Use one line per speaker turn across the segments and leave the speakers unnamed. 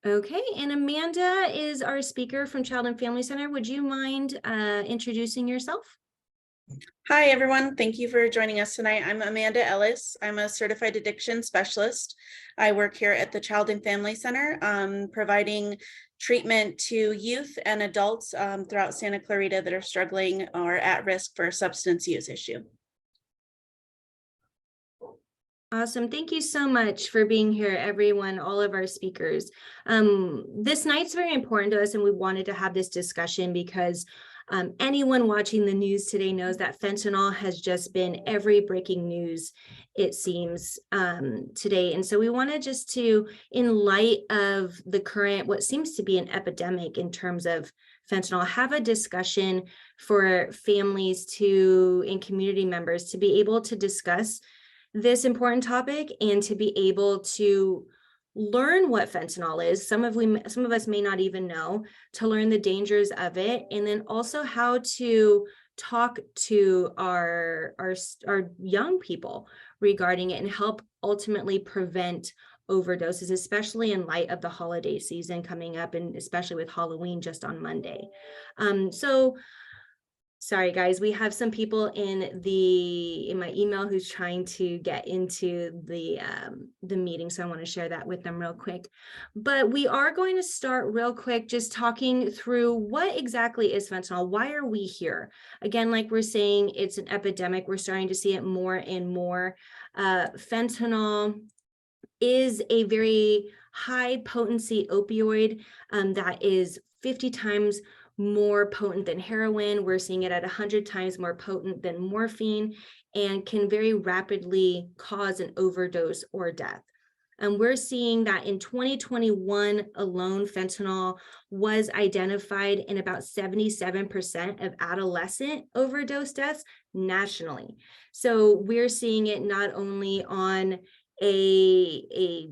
Okay, and Amanda is our speaker from Child and Family Center. Would you mind introducing yourself?
Hi, everyone. Thank you for joining us tonight. I'm Amanda Ellis. I'm a certified addiction specialist. I work here at the Child and Family Center, providing treatment to youth and adults throughout Santa Clarita that are struggling or at risk for a substance use issue.
Awesome. Thank you so much for being here, everyone, all of our speakers. This night's very important to us, and we wanted to have this discussion because anyone watching the news today knows that fentanyl has just been every breaking news, it seems, today. And so we wanted just to, in light of the current, what seems to be an epidemic in terms of fentanyl, have a discussion for families and community members to be able to discuss this important topic and to be able to learn what fentanyl is. Some of us may not even know, to learn the dangers of it, and then also how to talk to our young people regarding it and help ultimately prevent overdoses, especially in light of the holiday season coming up, and especially with Halloween just on Monday. So sorry, guys, we have some people in my email who's trying to get into the meeting, so I want to share that with them real quick. But we are going to start real quick just talking through what exactly is fentanyl. Why are we here? Again, like we're saying, it's an epidemic. We're starting to see it more and more. Fentanyl is a very high potency opioid that is 50 times more potent than heroin. We're seeing it at 100 times more potent than morphine, and can very rapidly cause an overdose or death. And we're seeing that in 2021 alone, fentanyl was identified in about 77% of adolescent overdose deaths nationally. So we're seeing it not only on a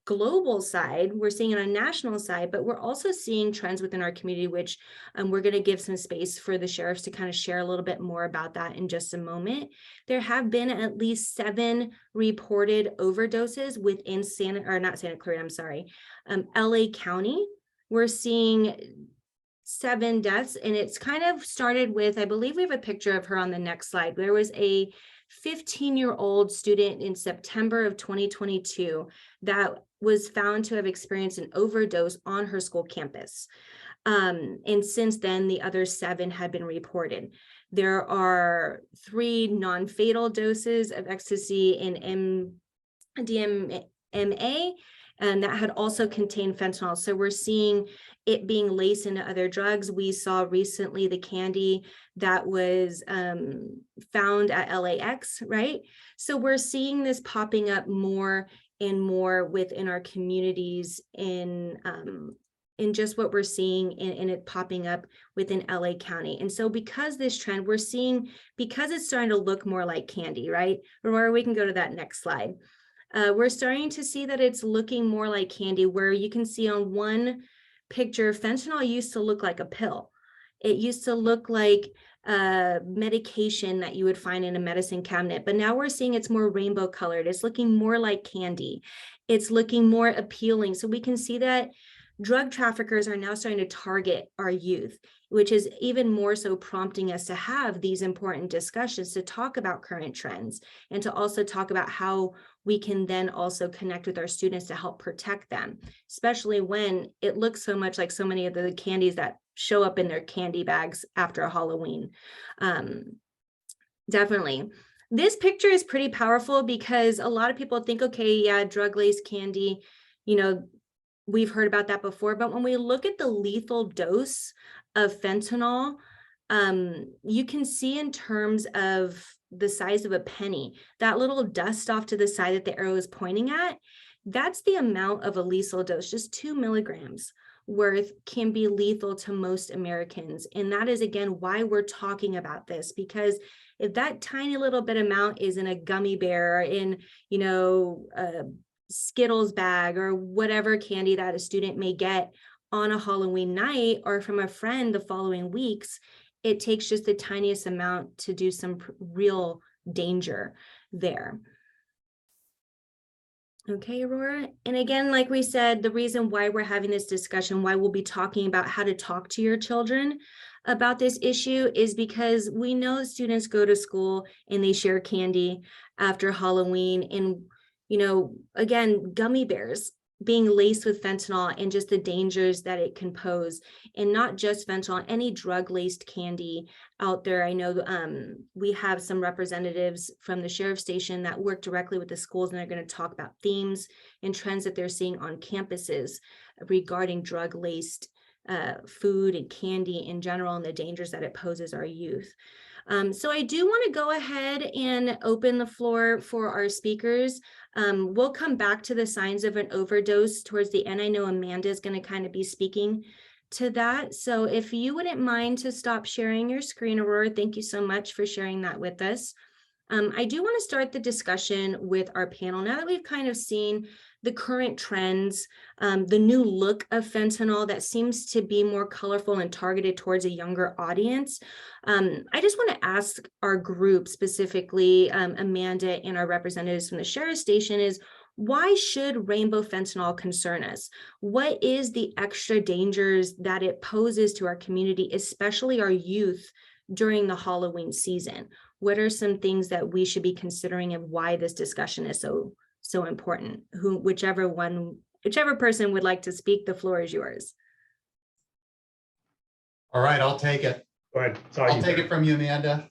global side, we're seeing it on a national side, but we're also seeing trends within our community, which we're going to give some space for the sheriffs to kind of share a little bit more about that in just a moment. There have been at least 7 reported overdoses within LA County. We're seeing 7 deaths, and it's kind of started with, I believe we have a picture of her on the next slide. There was a 15-year-old student in September of 2022 that was found to have experienced an overdose on her school campus. And since then, the other 7 had been reported. There are 3 non-fatal doses of ecstasy and MDMA, and that had also contained fentanyl. So we're seeing it being laced into other drugs. We saw recently the candy that was found at LAX, right? So we're seeing this popping up more and more within our communities in just what we're seeing in it popping up within LA County. And so because this trend we're seeing, because it's starting to look more like candy, right? Or we can go to that next slide. We're starting to see that it's looking more like candy, where you can see on one picture, fentanyl used to look like a pill. It used to look like medication that you would find in a medicine cabinet, but now we're seeing it's more rainbow colored. It's looking more like candy. It's looking more appealing. So we can see that drug traffickers are now starting to target our youth, which is even more so prompting us to have these important discussions, to talk about current trends, and to also talk about how we can then also connect with our students to help protect them, especially when it looks so much like so many of the candies that show up in their candy bags after Halloween. Definitely. This picture is pretty powerful because a lot of people think, okay, yeah, drug-laced candy, we've heard about that before, but when we look at the lethal dose of fentanyl, you can see in terms of the size of a penny, that little dust off to the side that the arrow is pointing at, that's the amount of a lethal dose. Just 2 milligrams worth can be lethal to most Americans. And that is, again, why we're talking about this, because if that tiny little bit amount is in a gummy bear or in, a Skittles bag or whatever candy that a student may get on a Halloween night or from a friend the following weeks, it takes just the tiniest amount to do some real danger there. Okay, Aurora. And again, like we said, the reason why we're having this discussion, why we'll be talking about how to talk to your children about this issue is because we know students go to school and they share candy after Halloween. And, again, gummy bears being laced with fentanyl and just the dangers that it can pose. And not just fentanyl, any drug laced candy out there. I know we have some representatives from the sheriff's station that work directly with the schools, and they're going to talk about themes and trends that they're seeing on campuses regarding drug laced food and candy in general and the dangers that it poses our youth. So I do want to go ahead and open the floor for our speakers. We'll come back to the signs of an overdose towards the end. I know Amanda is going to kind of be speaking to that. So if you wouldn't mind to stop sharing your screen, Aurora, thank you so much for sharing that with us. I do want to start the discussion with our panel. Now that we've kind of seen the current trends, the new look of fentanyl that seems to be more colorful and targeted towards a younger audience, I just want to ask our group, specifically Amanda and our representatives from the sheriff's station, is why should rainbow fentanyl concern us? What is the extra dangers that it poses to our community, especially our youth, during the Halloween season? What are some things that we should be considering and why this discussion is so important? Whichever person would like to speak, the floor is yours.
All right, I'll take it.
Go ahead.
I'll take it from you, Amanda.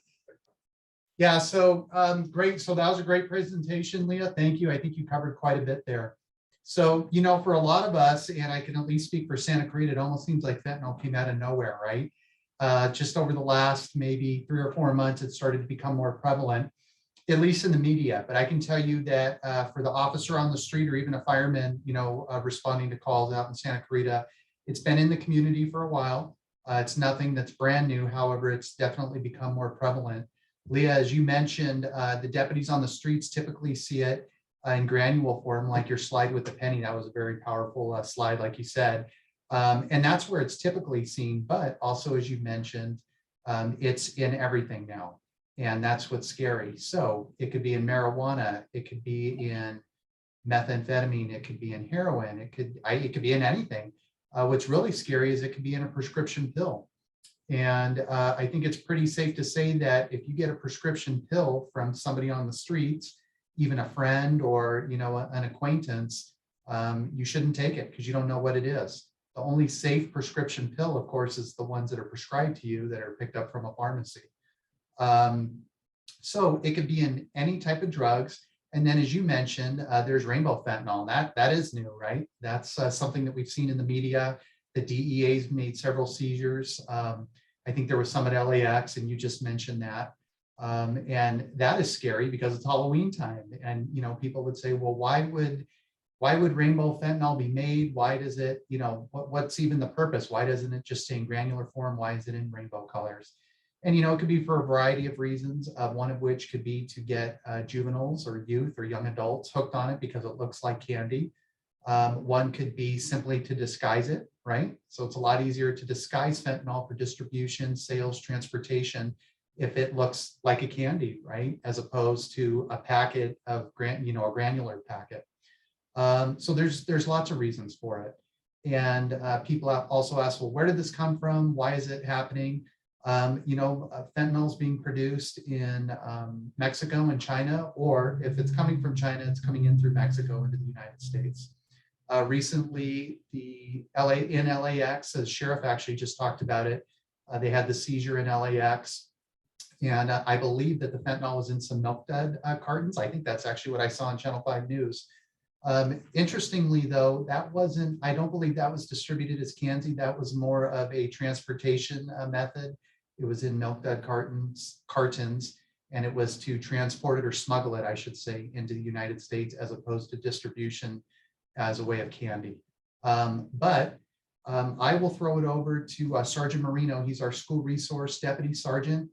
Yeah, so great. So that was a great presentation, Leah. Thank you. I think you covered quite a bit there. So, for a lot of us, and I can at least speak for Santa Clarita, it almost seems like fentanyl came out of nowhere, right? Just over the last maybe 3 or 4 months, it started to become more prevalent, at least in the media. But I can tell you that for the officer on the street or even a fireman, responding to calls out in Santa Clarita, it's been in the community for a while. It's nothing that's brand new. However, it's definitely become more prevalent. Leah, as you mentioned, the deputies on the streets typically see it in granule form, like your slide with the penny. That was a very powerful slide, like you said. And that's where it's typically seen. But also, as you mentioned, it's in everything now. And that's what's scary. So it could be in marijuana. It could be in methamphetamine. It could be in heroin. It could be in anything. What's really scary is it could be in a prescription pill. And I think it's pretty safe to say that if you get a prescription pill from somebody on the streets, even a friend or an acquaintance, you shouldn't take it because you don't know what it is. The only safe prescription pill, of course, is the ones that are prescribed to you that are picked up from a pharmacy. So it could be in any type of drugs. And then, as you mentioned, there's rainbow fentanyl. That is new, right? That's something that we've seen in the media. The DEA's made several seizures. I think there was some at LAX, and you just mentioned that. And that is scary because it's Halloween time. And people would say, well, why would rainbow fentanyl be made? Why does it, what's even the purpose? Why doesn't it just stay in granular form? Why is it in rainbow colors? And, it could be for a variety of reasons, one of which could be to get juveniles or youth or young adults hooked on it because it looks like candy. One could be simply to disguise it, right? So it's a lot easier to disguise fentanyl for distribution, sales, transportation, if it looks like a candy, right? As opposed to a packet of, a granular packet. So there's lots of reasons for it. And people also ask, well, where did this come from? Why is it happening? Fentanyl is being produced in Mexico and China, or if it's coming from China, it's coming in through Mexico into the United States. Recently, in LAX, the sheriff actually just talked about it. They had the seizure in LAX. And I believe that the fentanyl was in some milk dud cartons. I think that's actually what I saw on Channel 5 News. Interestingly, though, I don't believe that was distributed as candy. That was more of a transportation method. It was in milk dud cartons, and it was to transport it or smuggle it, I should say, into the United States as opposed to distribution as a way of candy. But I will throw it over to Sergeant Marino. He's our school resource deputy sergeant,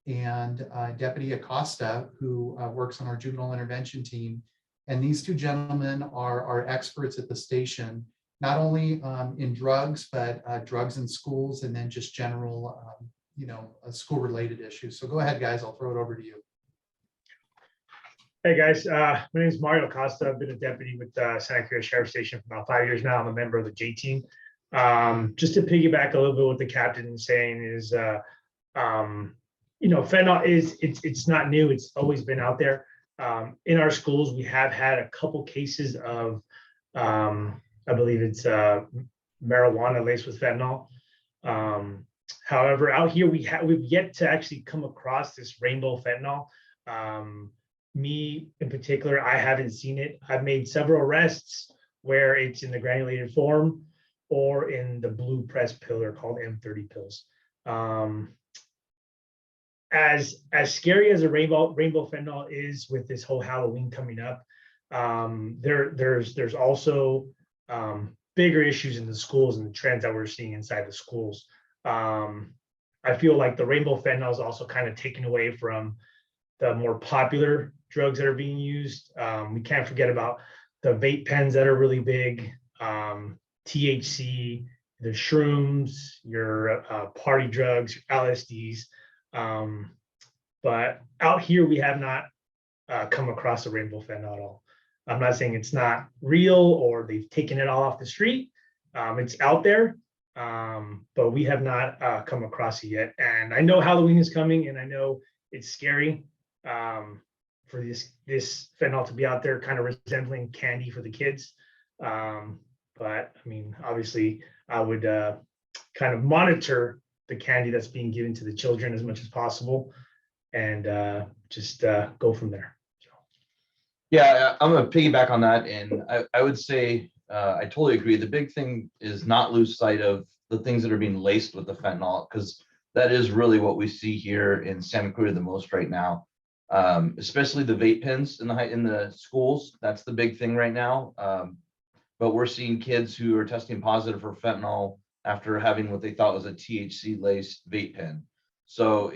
and Deputy Acosta, who works on our juvenile intervention team. And these two gentlemen are experts at the station, not only in drugs, but drugs in schools, and then just general, school-related issues. So go ahead, guys. I'll throw it over to you.
Hey guys, my name is Mario Acosta. I've been a deputy with Santa Clarita Sheriff Station for about 5 years now. I'm a member of the J team. Just to piggyback a little bit what the captain is saying is, fentanyl it's not new. It's always been out there. In our schools, we have had a couple cases of, I believe it's marijuana laced with fentanyl. However, out here we've yet to actually come across this rainbow fentanyl. Me in particular, I haven't seen it. I've made several arrests where it's in the granulated form or in the blue press pill or called M30 pills. As scary as a rainbow fentanyl is with this whole Halloween coming up, there's also bigger issues in the schools and the trends that we're seeing inside the schools. I feel like the rainbow fentanyl is also kind of taken away from the more popular drugs that are being used. We can't forget about the vape pens that are really big, THC, the shrooms, your party drugs, your LSDs. But out here, we have not come across a rainbow fentanyl at all. I'm not saying it's not real or they've taken it all off the street. It's out there, but we have not come across it yet. And I know Halloween is coming, and I know it's scary for this fentanyl to be out there, kind of resembling candy for the kids. But I mean, obviously, I would kind of monitor the candy that's being given to the children as much as possible, and just go from there. So.
Yeah, I'm gonna piggyback on that, and I would say I totally agree. The big thing is not lose sight of the things that are being laced with the fentanyl, because that is really what we see here in Santa Clarita the most right now. Especially the vape pens in the schools. That's the big thing right now. But we're seeing kids who are testing positive for fentanyl after having what they thought was a THC laced vape pen. So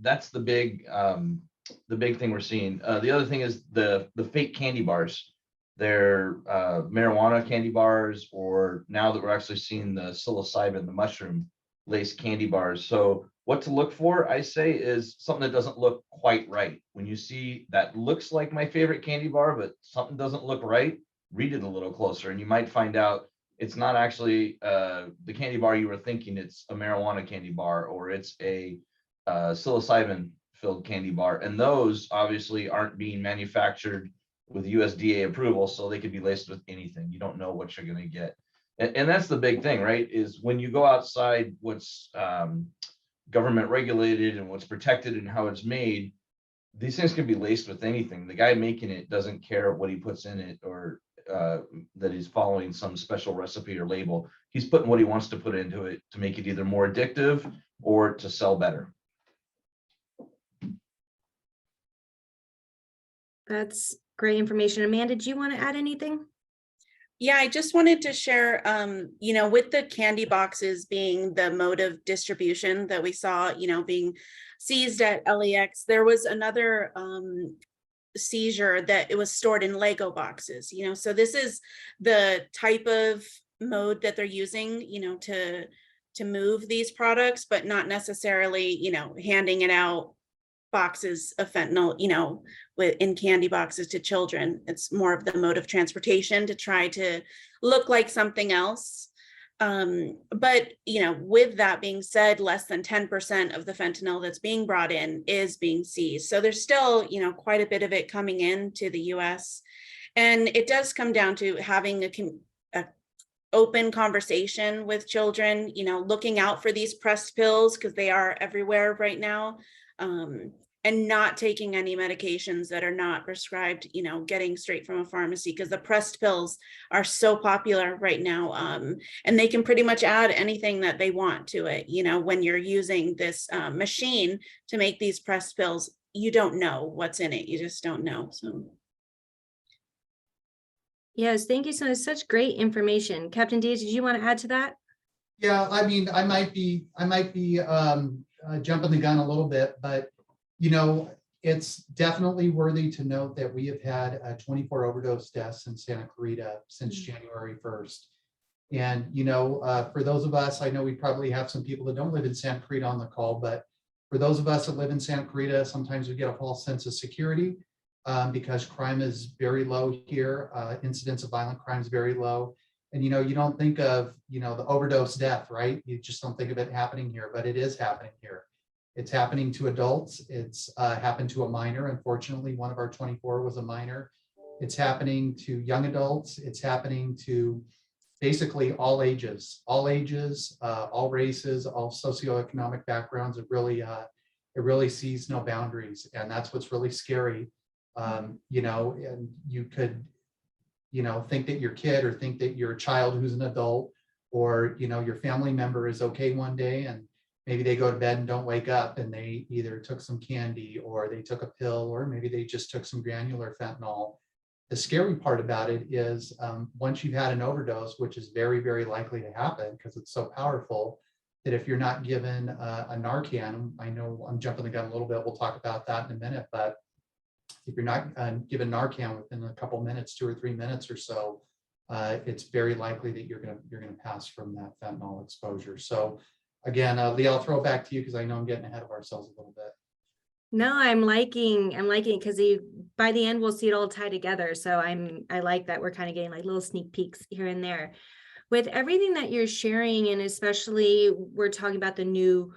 that's the big thing we're seeing. The other thing is the fake candy bars. They're marijuana candy bars, or now that we're actually seeing the psilocybin, the mushroom laced candy bars. So what to look for, I say, is something that doesn't look quite right. When you see that looks like my favorite candy bar, but something doesn't look right, read it a little closer, and you might find out it's not actually the candy bar you were thinking. It's a marijuana candy bar, or it's a psilocybin filled candy bar. And those obviously aren't being manufactured with USDA approval, so they could be laced with anything. You don't know what you're going to get. And that's the big thing, right? Is when you go outside what's government regulated and what's protected and how it's made, these things can be laced with anything. The guy making it doesn't care what he puts in it, or that he's following some special recipe or label. He's putting what he wants to put into it to make it either more addictive or to sell better.
That's great information. Amanda, did you want to add anything?
Yeah, I just wanted to share, with the candy boxes being the mode of distribution that we saw, being seized at LAX, there was another seizure that it was stored in Lego boxes, so this is the type of mode that they're using, to move these products, but not necessarily, handing it out boxes of fentanyl, in candy boxes to children. It's more of the mode of transportation to try to look like something else. But, with that being said, less than 10% of the fentanyl that's being brought in is being seized. So there's still, quite a bit of it coming into the US. And it does come down to having a open conversation with children, looking out for these pressed pills because they are everywhere right now. And not taking any medications that are not prescribed, getting straight from a pharmacy, because the pressed pills are so popular right now. And they can pretty much add anything that they want to it. When you're using this machine to make these pressed pills, you don't know what's in it. You just don't know. So.
Yes, thank you so much. Such great information. Captain Diez, did you want to add to that?
Yeah, I mean, I might be jumping the gun a little bit, but it's definitely worthy to note that we have had 24 overdose deaths in Santa Clarita since January 1st. And, for those of us, I know we probably have some people that don't live in Santa Clarita on the call, but for those of us that live in Santa Clarita, sometimes we get a false sense of security. because crime is very low here. Incidence of violent crime is very low. And, you don't think of, the overdose death, right? You just don't think of it happening here, but it is happening here. It's happening to adults. It's happened to a minor. Unfortunately, one of our 24 was a minor. It's happening to young adults. It's happening to basically all ages, all races, all socioeconomic backgrounds. It really sees no boundaries. And that's what's really scary. And you could, think that your kid or think that your child who's an adult or, your family member is okay one day and maybe they go to bed and don't wake up and they either took some candy or they took a pill or maybe they just took some granular fentanyl. The scary part about it is once you've had an overdose, which is very, very likely to happen because it's so powerful, that if you're not given a Narcan, I know I'm jumping the gun a little bit, we'll talk about that in a minute, but if you're not given Narcan within a couple minutes, 2 or 3 minutes or so, it's very likely that you're gonna pass from that fentanyl exposure. So again, Leah, I'll throw it back to you because I know I'm getting ahead of ourselves a little bit.
No, I'm liking because by the end we'll see it all tie together. So I like that we're kind of getting like little sneak peeks here and there. With everything that you're sharing, and especially we're talking about the new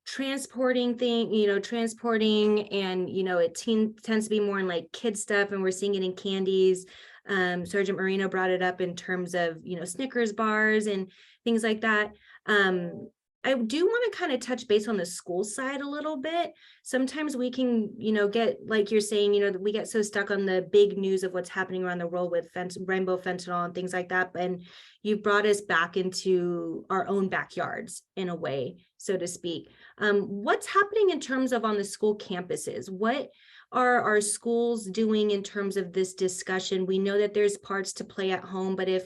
transporting thing, transporting, and it tends to be more in like kid stuff, and we're seeing it in candies. Sergeant Marino brought it up in terms of Snickers bars and things like that. I do want to kind of touch base on the school side a little bit. Sometimes we can, get, like you're saying, that we get so stuck on the big news of what's happening around the world with rainbow fentanyl and things like that. And you brought us back into our own backyards in a way, so to speak. What's happening in terms of on the school campuses? What are our schools doing in terms of this discussion? We know that there's parts to play at home, but if,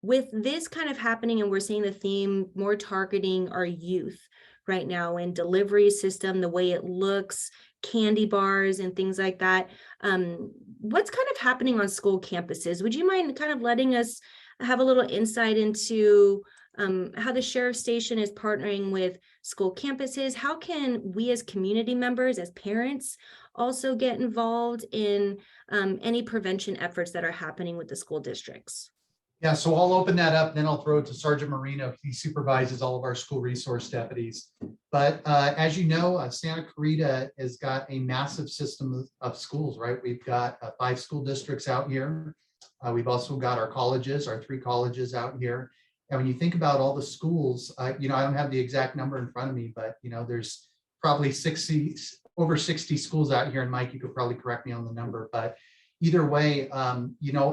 with this kind of happening and we're seeing the theme more targeting our youth right now and delivery system, the way it looks, candy bars and things like that. What's kind of happening on school campuses? Would you mind kind of letting us have a little insight into how the sheriff's station is partnering with school campuses? How can we as community members, as parents, also get involved in any prevention efforts that are happening with the school districts?
Yeah, so I'll open that up, then I'll throw it to Sergeant Marino. He supervises all of our school resource deputies. But as you know, Santa Clarita has got a massive system of schools, right? We've got 5 school districts out here. We've also got our colleges, our 3 colleges out here. And when you think about all the schools, I don't have the exact number in front of me, but there's probably over 60 schools out here. And Mike, you could probably correct me on the number, but either way,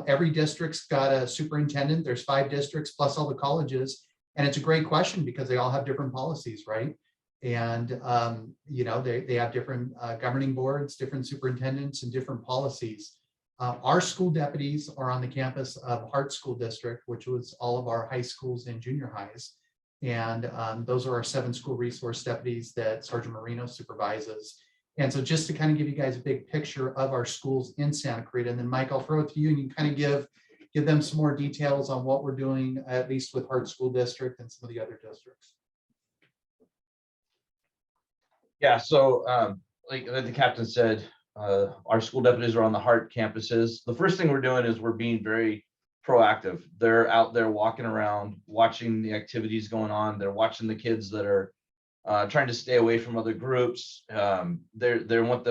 every district's got a superintendent. There's 5 districts plus all the colleges. And it's a great question because they all have different policies, right? And, they have different governing boards, different superintendents and different policies. Our school deputies are on the campus of Hart School District, which was all of our high schools and junior highs. And those are our 7 school resource deputies that Sergeant Marino supervises. And so just to kind of give you guys a big picture of our schools in Santa Clarita, and then Mike, I'll throw it to you and you can kind of give them some more details on what we're doing, at least with Hart School District and some of the other districts.
Yeah, so like the captain said, our school deputies are on the Hart campuses. The first thing we're doing is we're being very proactive. They're out there walking around, watching the activities going on. They're watching the kids that are trying to stay away from other groups. They want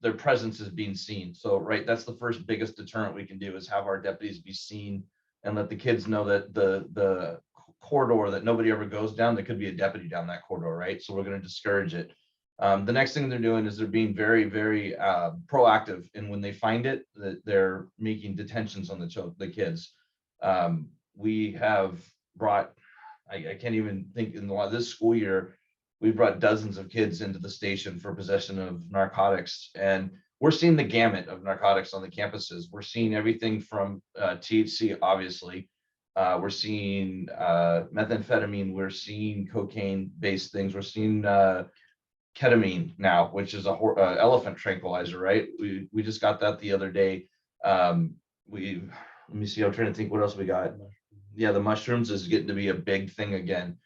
their presence is being seen. So, right, that's the first biggest deterrent we can do is have our deputies be seen and let the kids know that the corridor that nobody ever goes down, there could be a deputy down that corridor, right? So we're going to discourage it. The next thing they're doing is they're being very, very proactive. And when they find it, that they're making detentions on the kids. We have brought, I can't even think in this school year, we brought dozens of kids into the station for possession of narcotics, and we're seeing the gamut of narcotics on the campuses. We're seeing everything from THC, obviously. We're seeing methamphetamine. We're seeing cocaine-based things. We're seeing ketamine now, which is a elephant tranquilizer, right? We just got that the other day. Let me see. I'm trying to think what else we got. Yeah, the mushrooms is getting to be a big thing again.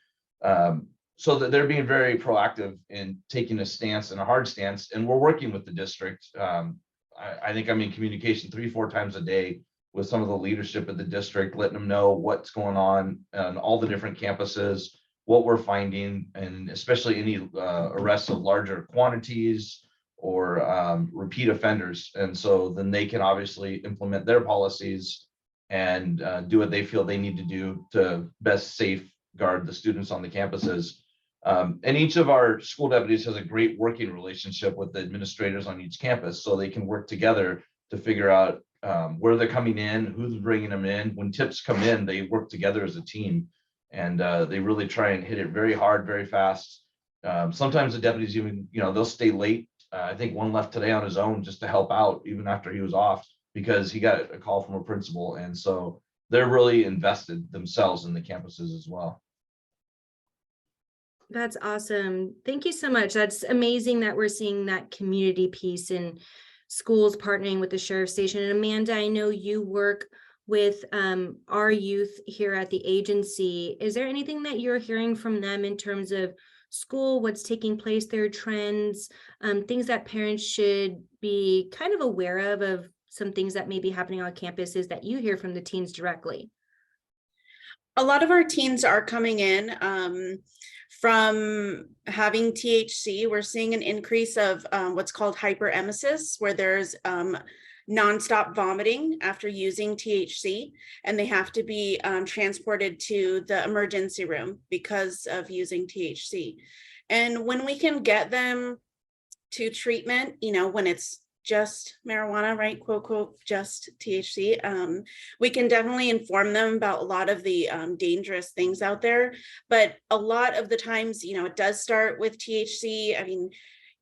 so that they're being very proactive in taking a stance and a hard stance, and we're working with the district. I think I'm in communication 3-4 times a day with some of the leadership of the district, letting them know what's going on all the different campuses, what we're finding, and especially any arrests of larger quantities or repeat offenders. And so then they can obviously implement their policies and do what they feel they need to do to best safeguard the students on the campuses. And each of our school deputies has a great working relationship with the administrators on each campus, so they can work together to figure out where they're coming in, who's bringing them in. When tips come in, they work together as a team, and they really try and hit it very hard, very fast. Sometimes the deputies even, they'll stay late. I think one left today on his own just to help out, even after he was off, because he got a call from a principal. And so they're really invested themselves in the campuses as well.
That's awesome. Thank you so much. That's amazing that we're seeing that community piece in schools partnering with the sheriff's station. And Amanda, I know you work with our youth here at the agency. Is there anything that you're hearing from them in terms of school, what's taking place, their trends, things that parents should be kind of aware of some things that may be happening on campuses that you hear from the teens directly?
A lot of our teens are coming in from having THC. We're seeing an increase of what's called hyperemesis, where there's nonstop vomiting after using THC, and they have to be transported to the emergency room because of using THC. And when we can get them to treatment, when it's just marijuana, right? Quote, quote, just THC. We can definitely inform them about a lot of the dangerous things out there. But a lot of the times, it does start with THC. I mean,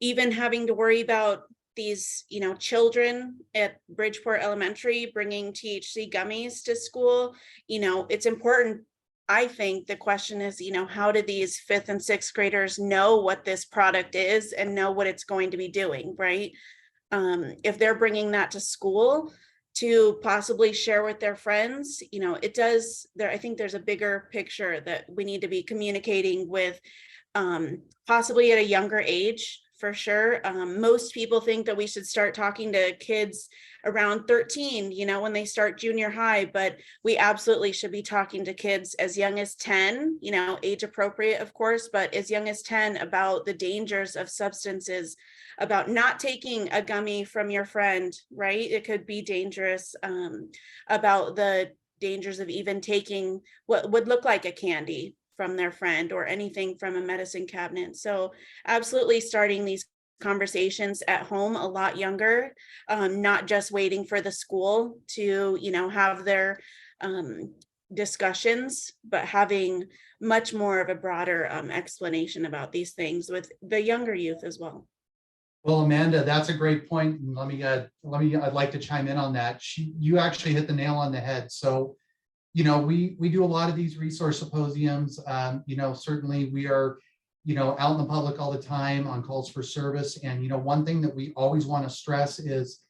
even having to worry about these, children at Bridgeport Elementary bringing THC gummies to school, it's important. I think the question is, how do these 5th and 6th graders know what this product is and know what it's going to be doing, right? If they're bringing that to school to possibly share with their friends, it does there. I think there's a bigger picture that we need to be communicating with, possibly at a younger age, for sure. Most people think that we should start talking to kids around 13, when they start junior high, but we absolutely should be talking to kids as young as 10, age appropriate, of course, but as young as 10 about the dangers of substances, about not taking a gummy from your friend, right? It could be dangerous, about the dangers of even taking what would look like a candy from their friend or anything from a medicine cabinet. So absolutely starting these conversations at home a lot younger, not just waiting for the school to, have their discussions, but having much more of a broader explanation about these things with the younger youth as well.
Well, Amanda, that's a great point. And I'd like to chime in on that. You actually hit the nail on the head. So, we do a lot of these resource symposiums. Certainly we are, out in the public all the time on calls for service. And, one thing that we always want to stress is,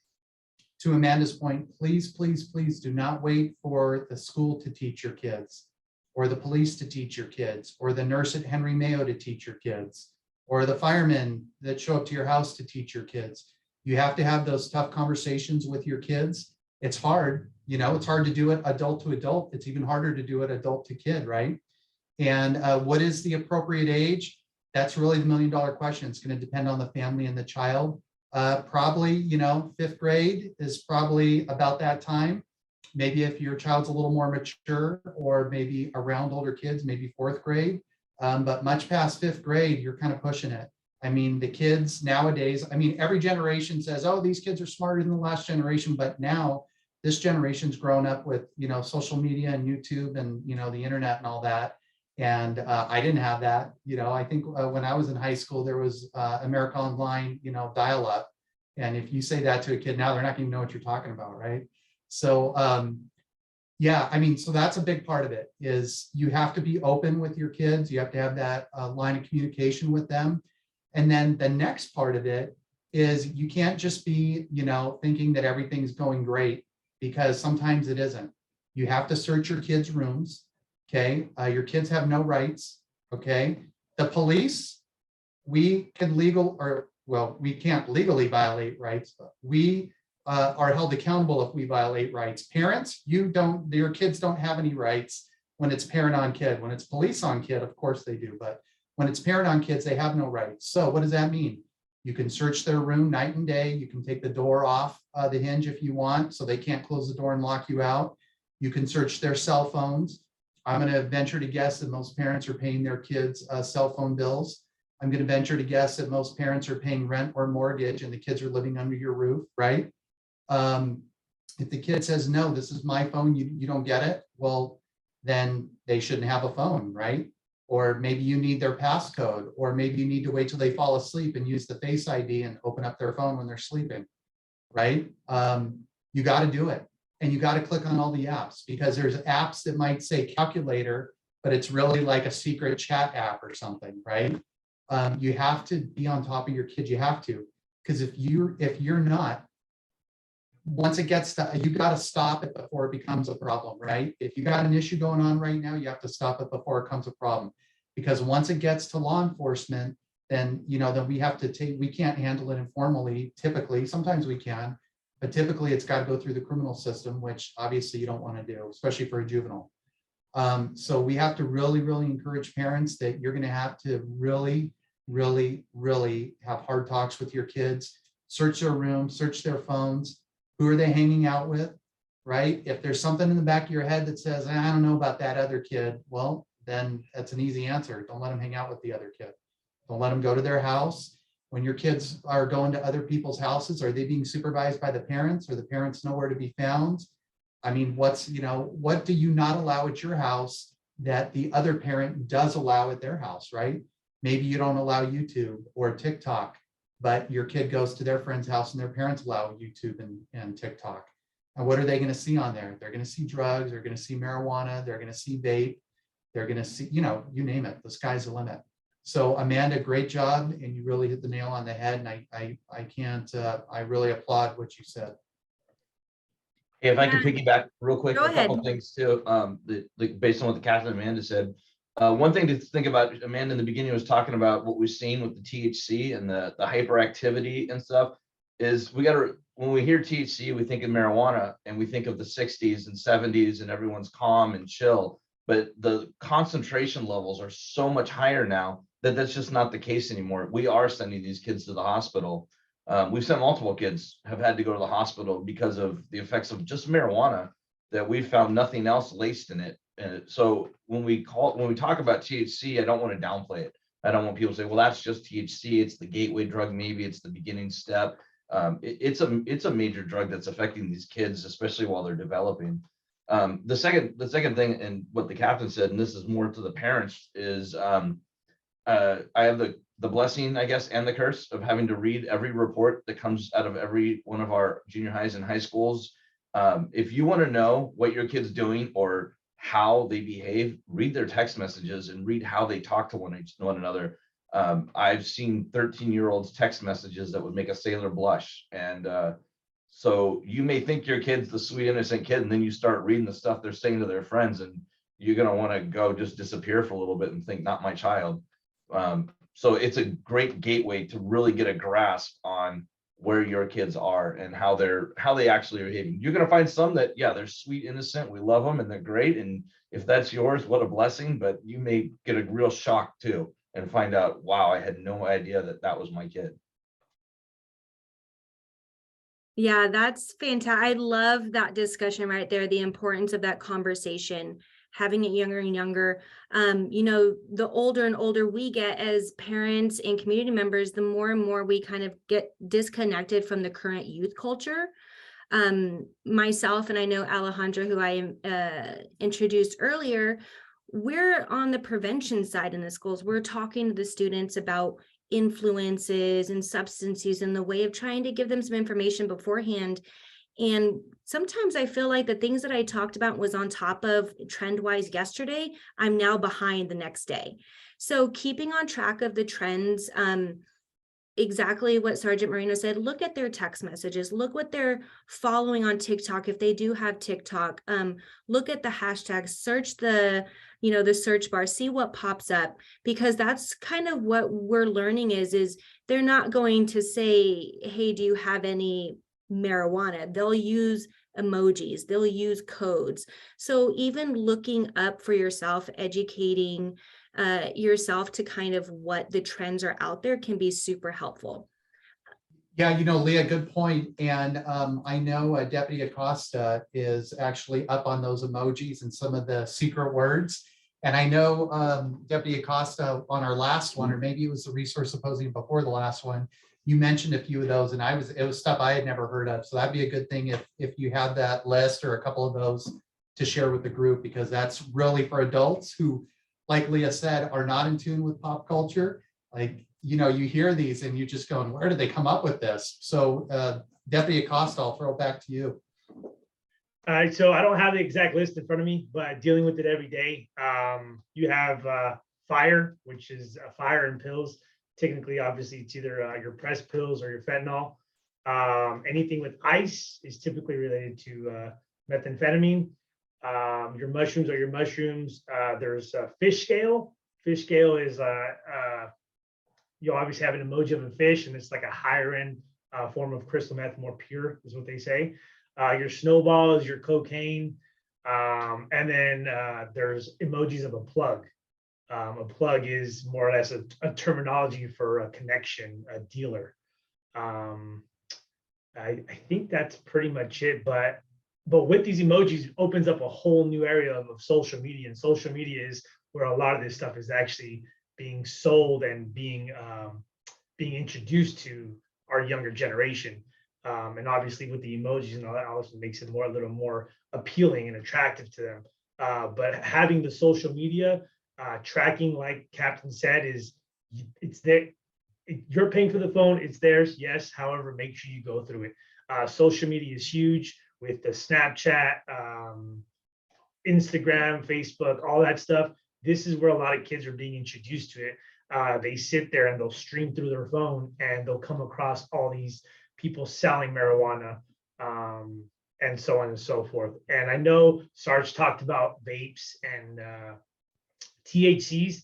to Amanda's point, please, please, please do not wait for the school to teach your kids, or the police to teach your kids, or the nurse at Henry Mayo to teach your kids, or the firemen that show up to your house to teach your kids. You have to have those tough conversations with your kids. It's hard, it's hard to do it adult to adult. It's even harder to do it adult to kid, right? And what is the appropriate age? That's really the $1 million question. It's going to depend on the family and the child. Probably, 5th grade is probably about that time. Maybe if your child's a little more mature, or maybe around older kids, maybe 4th grade. But much past 5th grade, you're kind of pushing it. I mean, the kids nowadays, every generation says, oh, these kids are smarter than the last generation. But now this generation's grown up with, social media and YouTube and, the internet and all that. And I didn't have that. I think when I was in high school, there was America Online, dial up. And if you say that to a kid now, they're not going to know what you're talking about, right? So, so that's a big part of it, is you have to be open with your kids. You have to have that line of communication with them. And then the next part of it is, you can't just be, thinking that everything's going great, because sometimes it isn't. You have to search your kids' rooms. Okay. Your kids have no rights. Okay. The police, we can we can't legally violate rights, but we are held accountable if we violate rights. Parents, your kids don't have any rights when it's parent on kid. When it's police on kid, of course they do, but when it's parent on kids, they have no rights. So what does that mean? You can search their room night and day. You can take the door off the hinge if you want, so they can't close the door and lock you out. You can search their cell phones. I'm going to venture to guess that most parents are paying their kids' cell phone bills. I'm going to venture to guess that most parents are paying rent or mortgage and the kids are living under your roof, right? If the kid says, no, this is my phone, you don't get it, well, then they shouldn't have a phone, right? Or maybe you need their passcode, or maybe you need to wait till they fall asleep and use the Face ID and open up their phone when they're sleeping, right? You got to do it. And you got to click on all the apps, because there's apps that might say calculator, but it's really like a secret chat app or something, right? You have to be on top of your kids. You have to, because if you're not, once it gets to, you got to stop it before it becomes a problem, right? If you got an issue going on right now, you have to stop it before it becomes a problem, because once it gets to law enforcement, then then we have to we can't handle it informally. Typically, sometimes we can, but typically it's got to go through the criminal system, which obviously you don't want to do, especially for a juvenile. So we have to really, really encourage parents that you're going to have to really, really, really have hard talks with your kids, search their room, search their phones. Who are they hanging out with, right? If there's something in the back of your head that says, I don't know about that other kid, well, then that's an easy answer. Don't let them hang out with the other kid. Don't let them go to their house. When your kids are going to other people's houses, are they being supervised by the parents? Are the parents nowhere to be found? I mean, what do you not allow at your house that the other parent does allow at their house, right? Maybe you don't allow YouTube or TikTok, but your kid goes to their friend's house and their parents allow YouTube and TikTok. And what are they going to see on there? They're going to see drugs, they're going to see marijuana, they're going to see vape, they're going to see, you name it, the sky's the limit. So Amanda, great job. And you really hit the nail on the head. And I really applaud what you said.
Hey, if I can piggyback real quick,
Go
a couple
ahead.
things too, based on what the Captain and Amanda said. One thing to think about, Amanda in the beginning was talking about what we've seen with the THC and the hyperactivity and stuff, is when we hear THC, we think of marijuana and we think of the 60s and 70s and everyone's calm and chill, but the concentration levels are so much higher now that that's just not the case anymore. We are sending these kids to the hospital. We've sent multiple kids have had to go to the hospital because of the effects of just marijuana, that we found nothing else laced in it. And so when we talk about THC, I don't want to downplay it. I don't want people to say, well, that's just THC. It's the gateway drug. Maybe it's the beginning step. It's a major drug that's affecting these kids, especially while they're developing. The second thing, and what the captain said, and this is more to the parents, is I have the blessing, I guess, and the curse of having to read every report that comes out of every one of our junior highs and high schools. If you want to know what your kid's doing or how they behave, read their text messages and read how they talk to one another. I've seen 13-year-olds text messages that would make a sailor blush. And so you may think your kid's the sweet, innocent kid, and then you start reading the stuff they're saying to their friends, and you're going to want to go just disappear for a little bit and think, not my child. So it's a great gateway to really get a grasp on where your kids are and how they actually are behaving. You're going to find some that, yeah, they're sweet, innocent, we love them and they're great. And if that's yours, what a blessing, but you may get a real shock too and find out, wow, I had no idea that was my kid.
Yeah, that's fantastic. I love that discussion right there, the importance of that conversation, having it younger and younger. The older and older we get as parents and community members, the more and more we kind of get disconnected from the current youth culture. Myself, and I know Alejandra, who I introduced earlier, we're on the prevention side in the schools. We're talking to the students about influences and substance use and the way of trying to give them some information beforehand. And sometimes I feel like the things that I talked about was on top of trend-wise yesterday, I'm now behind the next day. So keeping on track of the trends, exactly what Sergeant Marino said, look at their text messages, look what they're following on TikTok. If they do have TikTok, look at the hashtags, search the the search bar, see what pops up, because that's kind of what we're learning is they're not going to say, hey, do you have any marijuana? They'll use emojis, they'll use codes. So even looking up for yourself, educating yourself to kind of what the trends are out there can be super helpful.
Yeah, Leah, good point. And I know Deputy Acosta is actually up on those emojis and some of the secret words. And I know Deputy Acosta on our last one, or maybe it was the resource symposium before the last one, you mentioned a few of those, and it was stuff I had never heard of. So that'd be a good thing if you had that list or a couple of those to share with the group, because that's really for adults who, like Leah said, are not in tune with pop culture. Like, you hear these and you just going, where did they come up with this? So Deputy Acosta, I'll throw it back to you.
All right, so I don't have the exact list in front of me, but dealing with it every day. You have fire, which is fire and pills. Technically, obviously, it's either your pressed pills or your fentanyl. Anything with ice is typically related to methamphetamine. Your mushrooms are your mushrooms. There's fish scale. Fish scale is you obviously have an emoji of a fish, and it's like a higher end form of crystal meth, more pure is what they say. Your snowball is your cocaine. And then there's emojis of a plug. A plug is more or less a terminology for a connection, a dealer. I think that's pretty much it. But with these emojis, opens up a whole new area of social media, and social media is where a lot of this stuff is actually being sold and being introduced to our younger generation. And obviously with the emojis and all that also makes it a little more appealing and attractive to them. But having the social media tracking, like Captain said, it's there. You're paying for the phone, it's theirs, yes. However, make sure you go through it. Social media is huge with the Snapchat, Instagram, Facebook, all that stuff. This is where a lot of kids are being introduced to it. They sit there and they'll stream through their phone and they'll come across all these people selling marijuana, and so on and so forth. And I know Sarge talked about vapes and THCs.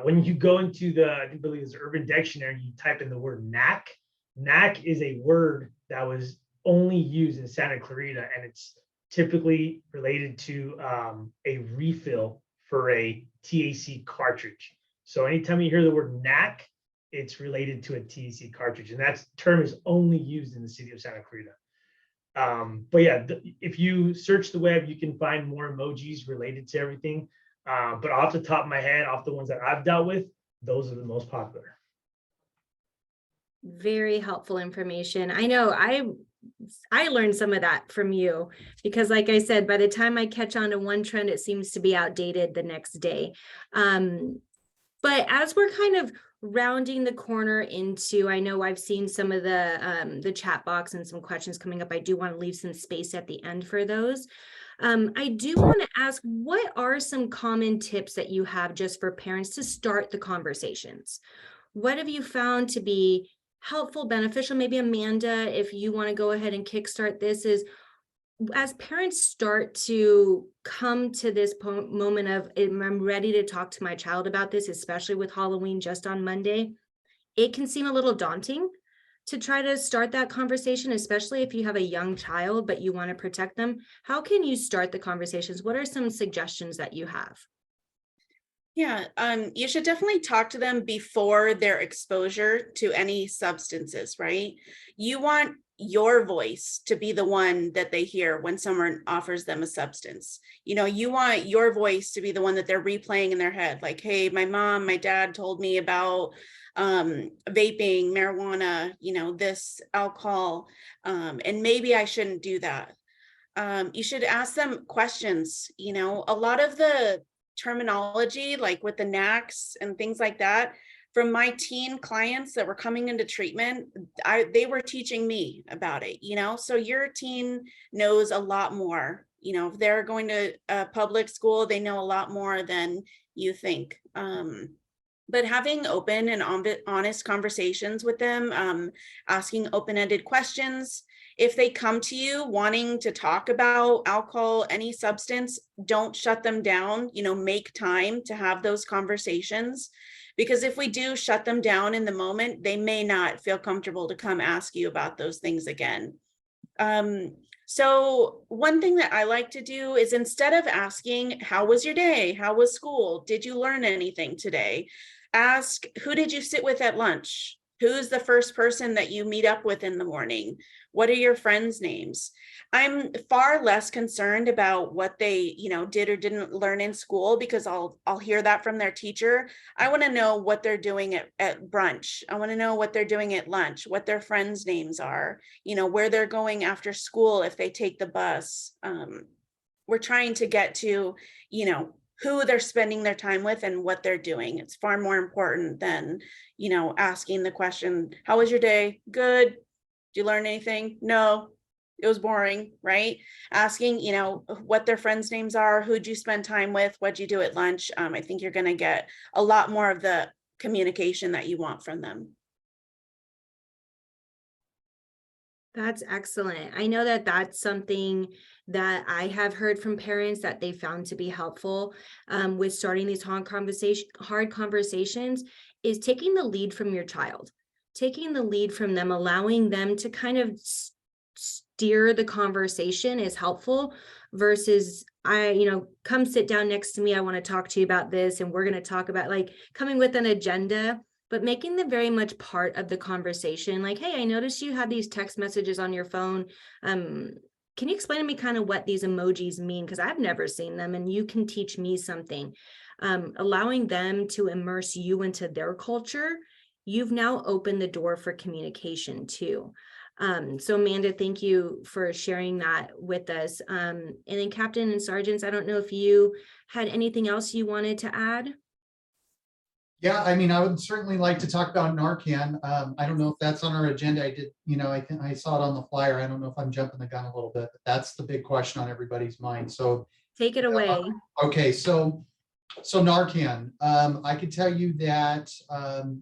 When you go into I believe it's the Urban Dictionary, you type in the word knack. Knack is a word that was only used in Santa Clarita, and it's typically related to a refill for a THC cartridge. So anytime you hear the word knack, it's related to a THC cartridge, and that term is only used in the city of Santa Clarita. But yeah, if you search the web, you can find more emojis related to everything. But off the top of my head, off the ones that I've dealt with, those are the most popular.
Very helpful information. I know I learned some of that from you, because like I said, by the time I catch on to one trend, it seems to be outdated the next day. But as we're kind of rounding the corner into, I know I've seen some of the chat box and some questions coming up. I do want to leave some space at the end for those. I do want to ask, what are some common tips that you have just for parents to start the conversations? What have you found to be helpful, beneficial? Maybe Amanda, if you want to go ahead and kickstart this, is as parents start to come to this moment of, I'm ready to talk to my child about this, especially with Halloween just on Monday, it can seem a little daunting to try to start that conversation, especially if you have a young child, but you want to protect them. How can you start the conversations? What are some suggestions that you have?
Yeah, you should definitely talk to them before their exposure to any substances, right? You want your voice to be the one that they hear when someone offers them a substance. You want your voice to be the one that they're replaying in their head. Like, hey, my mom, my dad told me about vaping, marijuana, this alcohol, and maybe I shouldn't do that. You should ask them questions. A lot of the terminology, like with the NACs and things like that, from my teen clients that were coming into treatment, they were teaching me about it, so your teen knows a lot more. If they're going to public school, they know a lot more than you think. But having open and honest conversations with them, asking open-ended questions, If they come to you wanting to talk about alcohol, any substance, don't shut them down, make time to have those conversations. Because if we do shut them down in the moment, they may not feel comfortable to come ask you about those things again. So one thing that I like to do is, instead of asking, how was your day? How was school? Did you learn anything today? Ask, who did you sit with at lunch? Who's the first person that you meet up with in the morning? What are your friends' names? I'm far less concerned about what they, did or didn't learn in school, because I'll hear that from their teacher. I want to know what they're doing at brunch. I want to know what they're doing at lunch, what their friends' names are, where they're going after school if they take the bus. We're trying to get to, who they're spending their time with and what they're doing. It's far more important than, asking the question, how was your day? Good. Did you learn anything? No, it was boring, right? Asking, what their friends' names are, who'd you spend time with, what'd you do at lunch? I think you're going to get a lot more of the communication that you want from them.
That's excellent. I know that that's something that I have heard from parents that they found to be helpful with starting these hard conversations, is taking the lead from your child, taking the lead from them, allowing them to kind of steer the conversation is helpful, versus come sit down next to me. I want to talk to you about this. And we're going to talk about, like, coming with an agenda, but making them very much part of the conversation. Like, hey, I noticed you had these text messages on your phone. Can you explain to me kind of what these emojis mean? Because I've never seen them, and you can teach me something. Allowing them to immerse you into their culture, you've now opened the door for communication too. So Amanda, thank you for sharing that with us. And then Captain and Sergeants, I don't know if you had anything else you wanted to add.
Yeah, I mean, I would certainly like to talk about Narcan. I don't know if that's on our agenda. I did, I saw it on the flyer. I don't know if I'm jumping the gun a little bit, but that's the big question on everybody's mind. So
take it away.
Okay, so Narcan, I could tell you that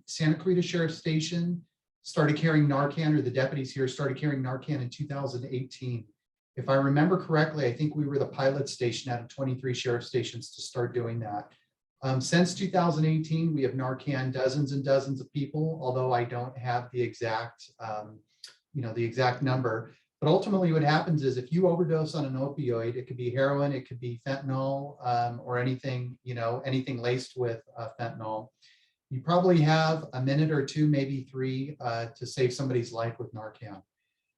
Santa Clarita Sheriff's Station started carrying Narcan, or the deputies here started carrying Narcan in 2018. If I remember correctly, I think we were the pilot station out of 23 sheriff stations to start doing that. Since 2018, we have Narcan dozens and dozens of people, although I don't have the exact, the exact number. But ultimately what happens is, if you overdose on an opioid, it could be heroin, it could be fentanyl, or anything, anything laced with fentanyl. You probably have a minute or two, maybe three, to save somebody's life with Narcan.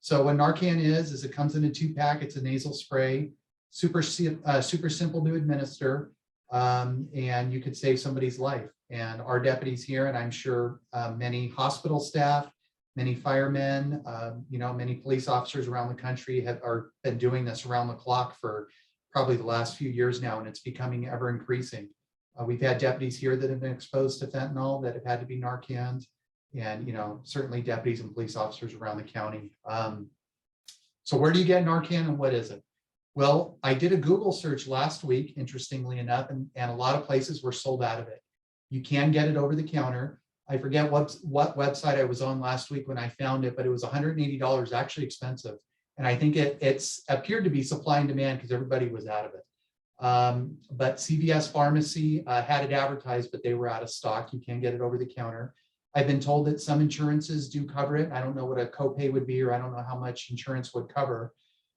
So what Narcan is it comes in a 2-pack. It's a nasal spray, super simple to administer, and you could save somebody's life. And our deputies here, and I'm sure many hospital staff, many firemen, many police officers around the country are been doing this around the clock for probably the last few years now, and it's becoming ever increasing. We've had deputies here that have been exposed to fentanyl that have had to be Narcaned, and certainly deputies and police officers around the county. So where do you get Narcan, and what is it? Well, I did a Google search last week, interestingly enough, and a lot of places were sold out of it. You can get it over the counter. I forget what website I was on last week when I found it, but it was $180, actually expensive. And I think it's appeared to be supply and demand because everybody was out of it. But CVS Pharmacy had it advertised, but they were out of stock. You can get it over the counter. I've been told that some insurances do cover it. I don't know what a copay would be, or I don't know how much insurance would cover.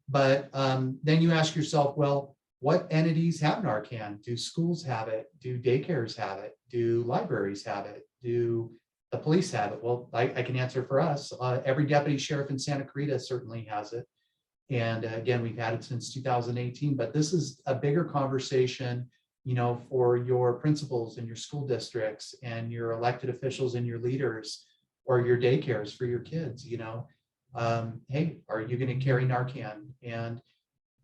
But then you ask yourself, well, what entities have Narcan? Do schools have it? Do daycares have it? Do libraries have it? Do the police have it? Well, I can answer for us. Every deputy sheriff in Santa Clarita certainly has it. And again, we've had it since 2018, but this is a bigger conversation, for your principals and your school districts and your elected officials and your leaders, or your daycares for your kids. Hey, are you going to carry Narcan? And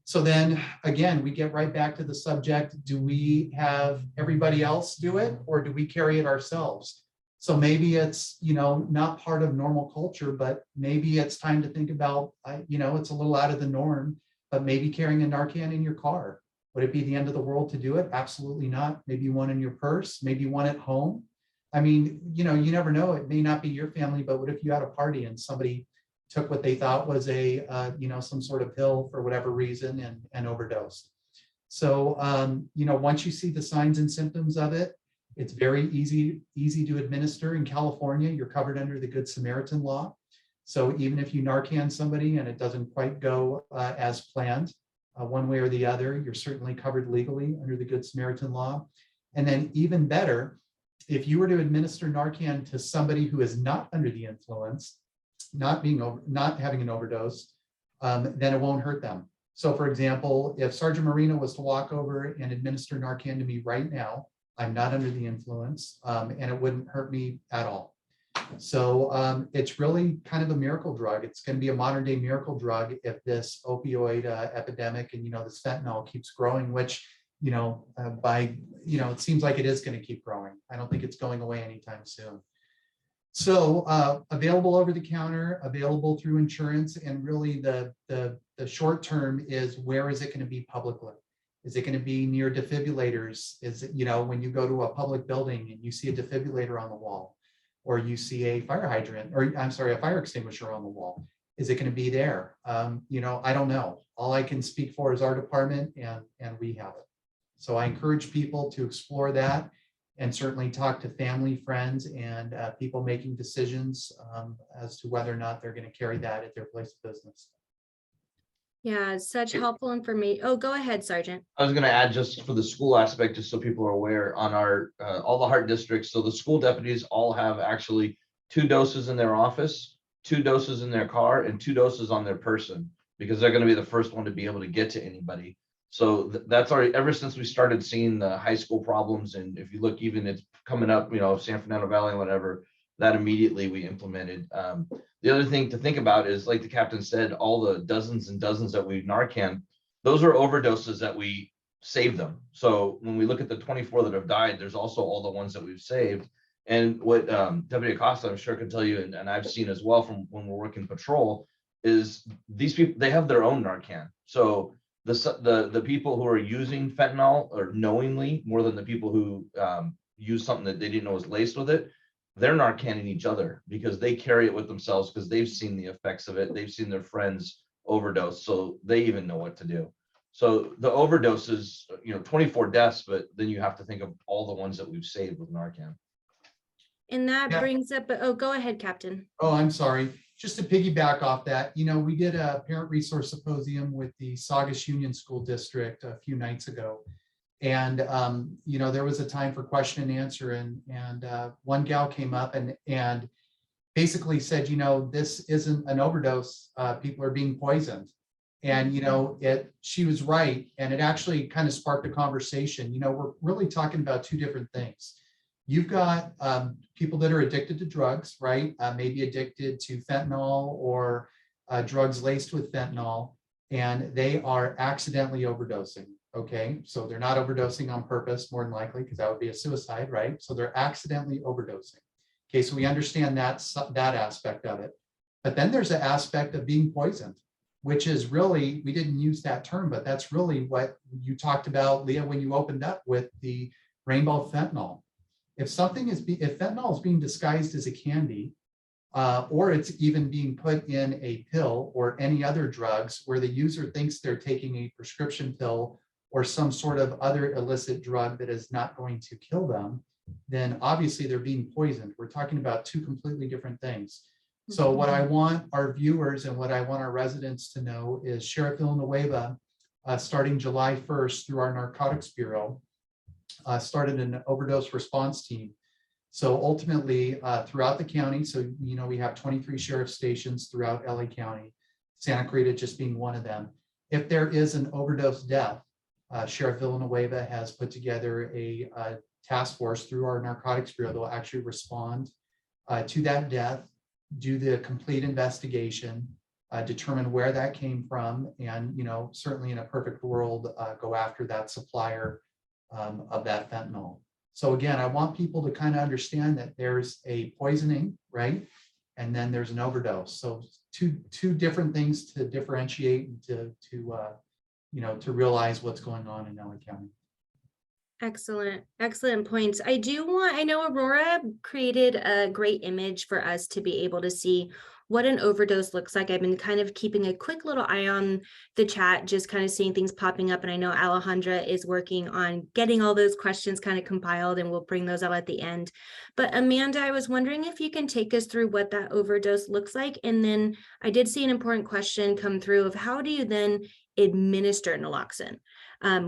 so then again, we get right back to the subject. Do we have everybody else do it, or do we carry it ourselves? So maybe it's, not part of normal culture, but maybe it's time to think about, it's a little out of the norm, but maybe carrying a Narcan in your car. Would it be the end of the world to do it? Absolutely not. Maybe one in your purse, maybe one at home. I mean, you never know. It may not be your family, but what if you had a party and somebody, took what they thought was a, some sort of pill for whatever reason and overdosed. So, once you see the signs and symptoms of it, it's very easy to administer. In California, you're covered under the Good Samaritan law. So even if you Narcan somebody and it doesn't quite go as planned, one way or the other, you're certainly covered legally under the Good Samaritan law. And then even better, if you were to administer Narcan to somebody who is not under the influence, not having an overdose, then it won't hurt them. So for example, if Sergeant Marino was to walk over and administer Narcan to me right now, I'm not under the influence, and it wouldn't hurt me at all. So it's really kind of a miracle drug. It's going to be a modern day miracle drug if this opioid epidemic and, this fentanyl keeps growing, which, it seems like it is going to keep growing. I don't think it's going away anytime soon. So available over the counter, available through insurance, and really the short term is, where is it going to be publicly? Is it going to be near defibrillators? Is it, when you go to a public building and you see a defibrillator on the wall, or you see a fire hydrant, or I'm sorry, a fire extinguisher on the wall? Is it going to be there? I don't know. All I can speak for is our department, and we have it. So I encourage people to explore that, and certainly talk to family, friends, and people making decisions as to whether or not they're going to carry that at their place of business.
Yeah, such helpful information. Oh, go ahead, Sergeant.
I was going to add, just for the school aspect, just so people are aware, on our all the heart districts. So the school deputies all have actually 2 doses in their office, 2 doses in their car, and 2 doses on their person, because they're going to be the first one to be able to get to anybody. So that's already, ever since we started seeing the high school problems, and if you look, even it's coming up, San Fernando Valley and whatever, that immediately we implemented. The other thing to think about is, like the captain said, all the dozens and dozens that we Narcan, those are overdoses that we saved them. So when we look at the 24 that have died, there's also all the ones that we've saved. And what Deputy Acosta, I'm sure, can tell you, and I've seen as well from when we're working patrol, is these people, they have their own Narcan. So the people who are using fentanyl, or knowingly, more than the people who use something that they didn't know was laced with it, they're Narcanning each other because they carry it with themselves, because they've seen the effects of it. They've seen their friends overdose, so they even know what to do. So the overdoses, 24 deaths, but then you have to think of all the ones that we've saved with Narcan.
And that brings up, oh, go ahead, Captain.
Oh, I'm sorry. Just to piggyback off that, we did a parent resource symposium with the Saugus Union School District a few nights ago. And, there was a time for question and answer, and one gal came up and basically said, this isn't an overdose. People are being poisoned. And, she was right. And it actually kind of sparked a conversation. We're really talking about 2 different things. You've got people that are addicted to drugs, right? Maybe addicted to fentanyl or drugs laced with fentanyl, and they are accidentally overdosing. Okay, so they're not overdosing on purpose, more than likely, because that would be a suicide, right? So they're accidentally overdosing. Okay, so we understand that aspect of it. But then there's an aspect of being poisoned, which is really, we didn't use that term, but that's really what you talked about, Leah, when you opened up with the rainbow fentanyl. If fentanyl is being disguised as a candy, or it's even being put in a pill or any other drugs where the user thinks they're taking a prescription pill or some sort of other illicit drug that is not going to kill them, then obviously they're being poisoned. We're talking about 2 completely different things. So what I want our viewers and what I want our residents to know is Sheriff Villanueva, starting July 1st through our Narcotics Bureau, started an overdose response team. So ultimately, throughout the county, so we have 23 sheriff stations throughout LA County, Santa Clarita just being one of them. If there is an overdose death, Sheriff Villanueva has put together a task force through our Narcotics Bureau that will actually respond to that death, do the complete investigation, determine where that came from, and certainly in a perfect world, go after that supplier of that fentanyl. So again, I want people to kind of understand that there's a poisoning, right? And then there's an overdose. So two different things to differentiate and to realize what's going on in LA County.
Excellent points. I know Aurora created a great image for us to be able to see what an overdose looks like. I've been kind of keeping a quick little eye on the chat, just kind of seeing things popping up. And I know Alejandra is working on getting all those questions kind of compiled, and we'll bring those out at the end. But Amanda, I was wondering if you can take us through what that overdose looks like. And then I did see an important question come through of how do you then administer naloxone?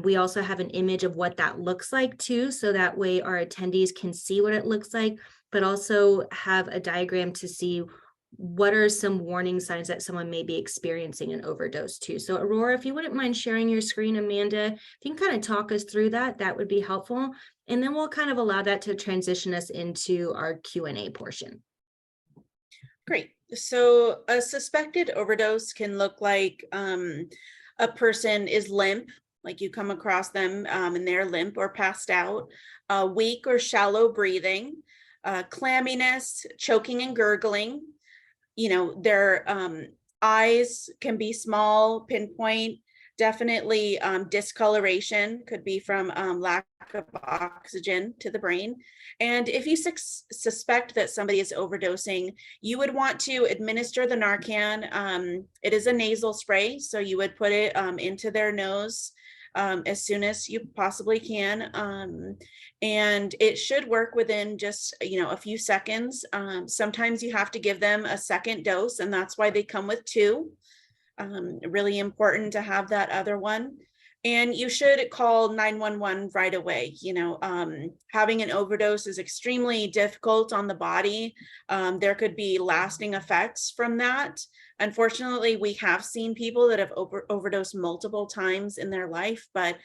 We also have an image of what that looks like too, so that way our attendees can see what it looks like, but also have a diagram to see what are some warning signs that someone may be experiencing an overdose too. So Aurora, if you wouldn't mind sharing your screen, Amanda, if you can kind of talk us through that, that would be helpful. And then we'll kind of allow that to transition us into our Q&A portion.
Great. So a suspected overdose can look like a person is limp, like you come across them and they're limp or passed out, weak or shallow breathing, clamminess, choking and gurgling. You know, their eyes can be small, pinpoint, definitely discoloration could be from lack of oxygen to the brain. And if you suspect that somebody is overdosing, you would want to administer the Narcan. It is a nasal spray, so you would put it into their nose as soon as you possibly can. And it should work within just, a few seconds. Sometimes you have to give them a second dose, and that's why they come with two. Really important to have that other one. And you should call 911 right away. Having an overdose is extremely difficult on the body. There could be lasting effects from that. Unfortunately, we have seen people that have overdosed multiple times in their life, but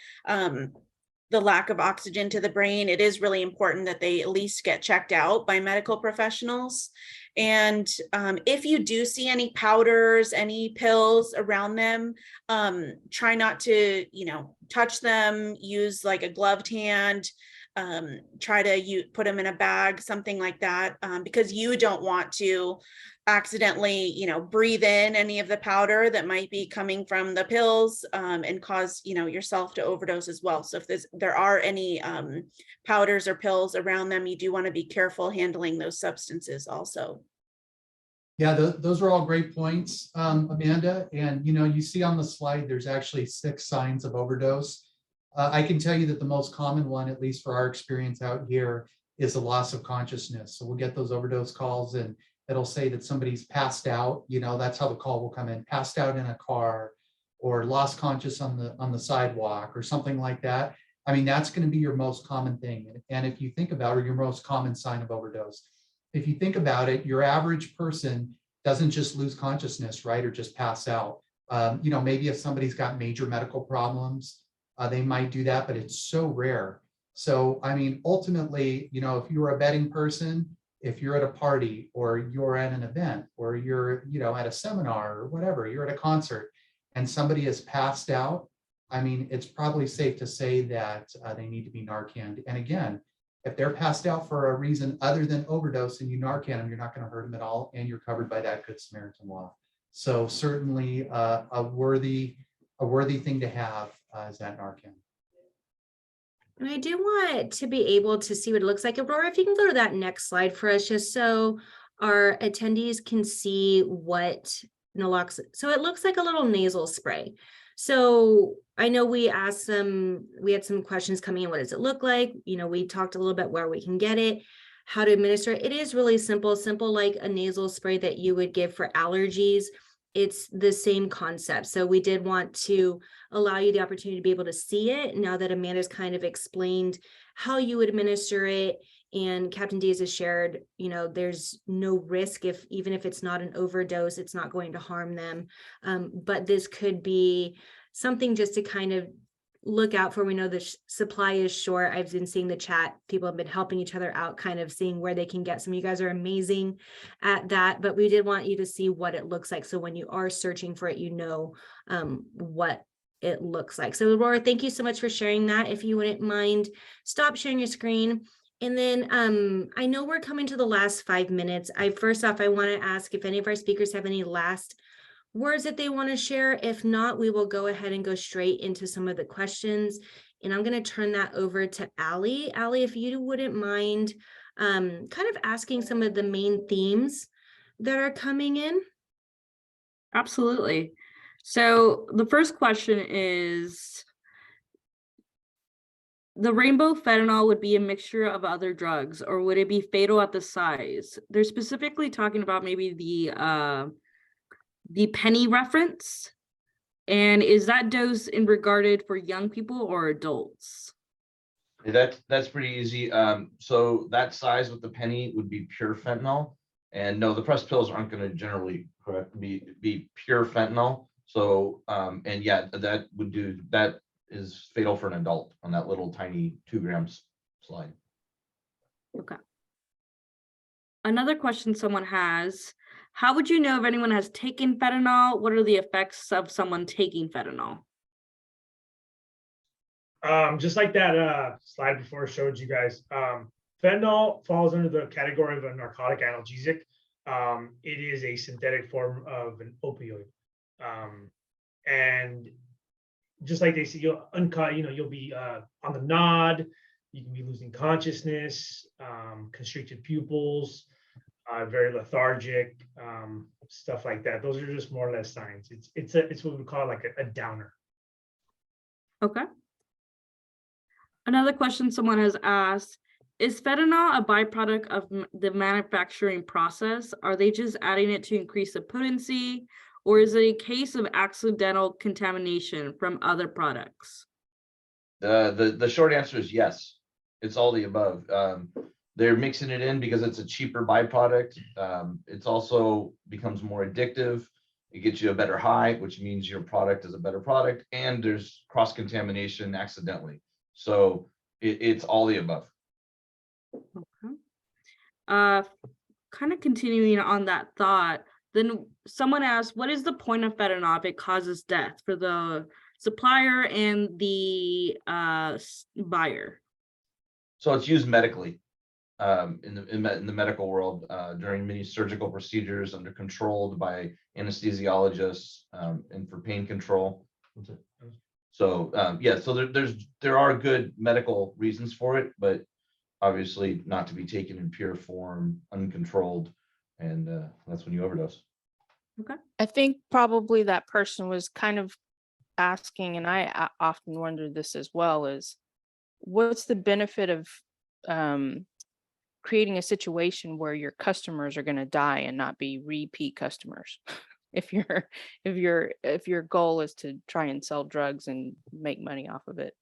the lack of oxygen to the brain, it is really important that they at least get checked out by medical professionals. And if you do see any powders, any pills around them, try not to, touch them, use like a gloved hand, try to put them in a bag, something like that, because you don't want to accidentally, breathe in any of the powder that might be coming from the pills and cause, yourself to overdose as well. So if there are any powders or pills around them, you do want to be careful handling those substances also.
Yeah, those are all great points, Amanda. And, you see on the slide, there's actually 6 signs of overdose. I can tell you that the most common one, at least for our experience out here, is a loss of consciousness. So we'll get those overdose calls and it'll say that somebody's passed out. That's how the call will come in, passed out in a car or lost conscious on the sidewalk or something like that. I mean, that's going to be your most common thing. And if you think about it, your most common sign of overdose. If you think about it, your average person doesn't just lose consciousness, right? Or just pass out. Maybe if somebody's got major medical problems, they might do that, but it's so rare. So, I mean, ultimately, if you're a betting person, if you're at a party or you're at an event or you're, at a seminar or whatever, you're at a concert and somebody is passed out, I mean, it's probably safe to say that they need to be Narcaned. And again, if they're passed out for a reason other than overdose and you Narcan them, you're not going to hurt them at all, and you're covered by that Good Samaritan law. So certainly a worthy thing to have is that Narcan.
And I do want to be able to see what it looks like. Aurora, if you can go to that next slide for us, just so our attendees can see what naloxone. So it looks like a little nasal spray. So I know we had some questions coming in. What does it look like? We talked a little bit where we can get it, how to administer it. It is really simple like a nasal spray that you would give for allergies. It's the same concept. So we did want to allow you the opportunity to be able to see it now that Amanda's kind of explained how you would administer it. And Captain Diez has shared, there's no risk even if it's not an overdose, it's not going to harm them. But this could be something just to kind of look out for. We know the supply is short. I've been seeing the chat. People have been helping each other out, kind of seeing where they can get some. You guys are amazing at that, but we did want you to see what it looks like. So when you are searching for it, what it looks like. So Aurora, thank you so much for sharing that. If you wouldn't mind, stop sharing your screen. And then I know we're coming to the last 5 minutes. First off, I want to ask if any of our speakers have any last words that they want to share? If not, we will go ahead and go straight into some of the questions. And I'm going to turn that over to Allie. Allie, if you wouldn't mind kind of asking some of the main themes that are coming in.
Absolutely. So the first question is, the rainbow fentanyl would be a mixture of other drugs, or would it be fatal at the size? They're specifically talking about maybe the penny reference. And is that dose in regarded for young people or adults?
That's pretty easy. So that size with the penny would be pure fentanyl. And no, the pressed pills aren't going to generally be pure fentanyl. So, and yeah, that is fatal for an adult on that little tiny 2 grams slide.
Okay. Another question someone has, how would you know if anyone has taken fentanyl? What are the effects of someone taking fentanyl?
Just like that slide before showed you guys, fentanyl falls under the category of a narcotic analgesic. It is a synthetic form of an opioid. And just like they say, you'll you'll be on the nod, you can be losing consciousness, constricted pupils, very lethargic, stuff like that. Those are just more or less signs. It's what we call like a downer.
Okay. Another question someone has asked, is fentanyl a byproduct of the manufacturing process? Are they just adding it to increase the potency, or is it a case of accidental contamination from other products?
The short answer is yes. It's all the above. They're mixing it in because it's a cheaper byproduct. It's also becomes more addictive. It gets you a better high, which means your product is a better product, and there's cross-contamination accidentally. So it's all the above.
Okay. Kind of continuing on that thought, then someone asked, what is the point of fentanyl if it causes death for the supplier and the buyer?
So it's used medically in the medical world during many surgical procedures, under controlled by anesthesiologists, and for pain control. So yeah, so there are good medical reasons for it, but obviously not to be taken in pure form, uncontrolled, and that's when you overdose.
Okay.
I think probably that person was kind of asking, and I often wonder this as well, is what's the benefit of creating a situation where your customers are going to die and not be repeat customers? if your goal is to try and sell drugs and make money off of it.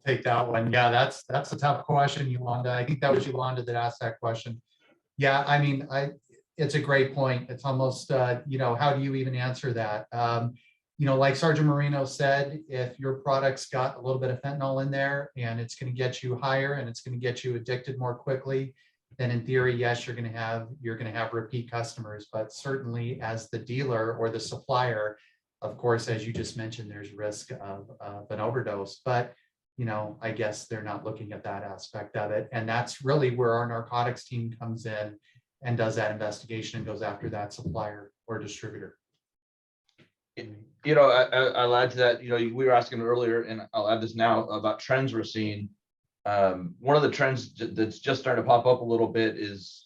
Take that one. Yeah, that's a tough question, Yolanda. I think that was Yolanda that asked that question. Yeah, I mean, it's a great point. It's almost, how do you even answer that? Like Sergeant Marino said, if your product's got a little bit of fentanyl in there and it's going to get you higher and it's going to get you addicted more quickly, then in theory, yes, you're going to have repeat customers. But certainly as the dealer or the supplier, of course, as you just mentioned, there's risk of an overdose. But I guess they're not looking at that aspect of it. And that's really where our narcotics team comes in and does that investigation and goes after that supplier or distributor.
I'll add to that. We were asking earlier, and I'll add this now, about trends we're seeing. One of the trends that's just starting to pop up a little bit is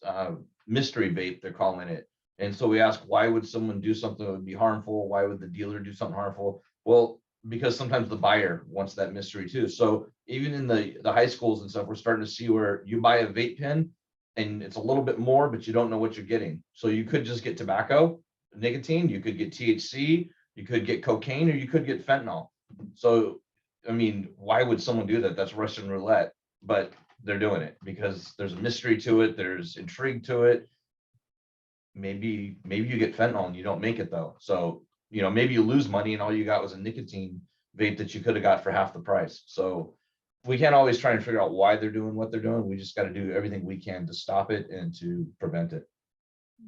mystery vape, they're calling it. And so we ask, why would someone do something that would be harmful? Why would the dealer do something harmful? Well, because sometimes the buyer wants that mystery too. So even in the high schools and stuff, we're starting to see where you buy a vape pen and it's a little bit more, but you don't know what you're getting. So you could just get tobacco, nicotine, you could get THC, you could get cocaine, or you could get fentanyl. So, I mean, why would someone do that? That's Russian roulette, but they're doing it because there's a mystery to it. There's intrigue to it. Maybe you get fentanyl and you don't make it though. So, maybe you lose money and all you got was a nicotine vape that you could have got for half the price. So we can't always try and figure out why they're doing what they're doing. We just got to do everything we can to stop it and to prevent it.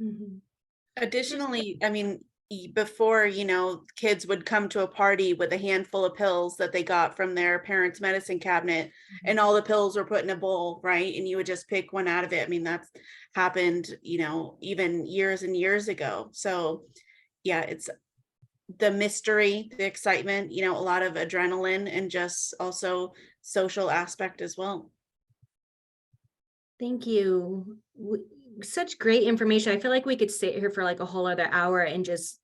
Mm-hmm.
Additionally, I mean, before, you know, kids would come to a party with a handful of pills that they got from their parents' medicine cabinet, and all the pills were put in a bowl, right? And you would just pick one out of it. I mean, that's happened, you know, even years and years ago. So yeah, it's the mystery, the excitement, you know, a lot of adrenaline, and just also social aspect as well.
Thank you. Such great information. I feel like we could sit here for like a whole other hour and just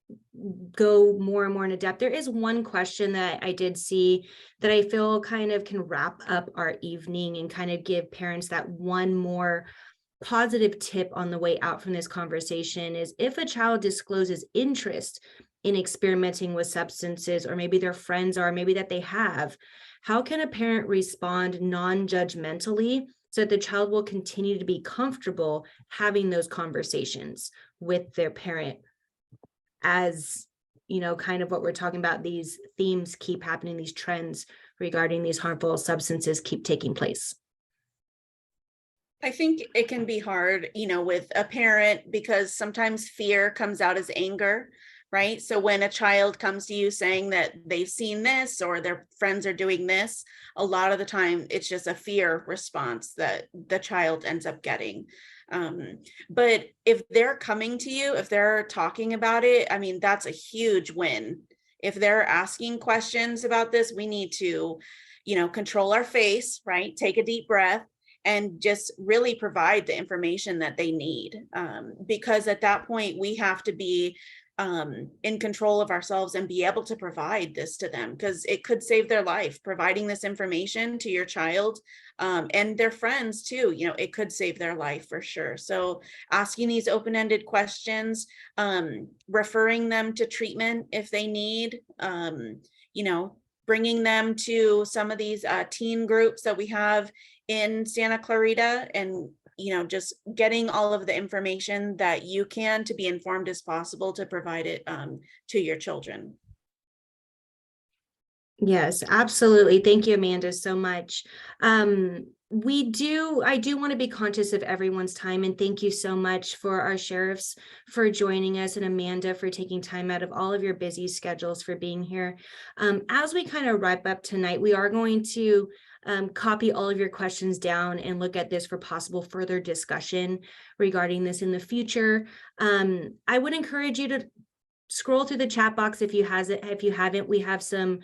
go more and more into depth. There is one question that I did see that I feel kind of can wrap up our evening and kind of give parents that one more positive tip on the way out from this conversation is, if a child discloses interest in experimenting with substances, or maybe their friends are, maybe that they have, how can a parent respond non-judgmentally so that the child will continue to be comfortable having those conversations with their parent? As you know, kind of what we're talking about, these themes keep happening, these trends regarding these harmful substances keep taking place.
I think it can be hard, you know, with a parent, because sometimes fear comes out as anger, right? So when a child comes to you saying that they've seen this or their friends are doing this, a lot of the time it's just a fear response that the child ends up getting. But if they're coming to you, if they're talking about it, I mean, that's a huge win. If they're asking questions about this, we need to, you know, control our face, right? Take a deep breath and just really provide the information that they need. Because at that point, we have to be in control of ourselves and be able to provide this to them, because it could save their life. Providing this information to your child and their friends too, you know, it could save their life for sure. So asking these open-ended questions, referring them to treatment if they need, you know, bringing them to some of these teen groups that we have in Santa Clarita, and you know, just getting all of the information that you can to be informed as possible to provide it to your children.
Yes, absolutely. Thank you, Amanda, so much. I do want to be conscious of everyone's time, and thank you so much for our sheriffs for joining us, and Amanda for taking time out of all of your busy schedules for being here. As we kind of wrap up tonight, we are going to copy all of your questions down and look at this for possible further discussion regarding this in the future. I would encourage you to scroll through the chat box if you haven't. We have some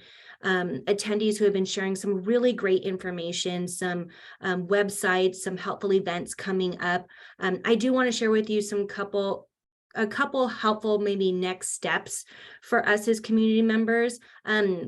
attendees who have been sharing some really great information, some websites, some helpful events coming up. I do want to share with you a couple helpful maybe next steps for us as community members.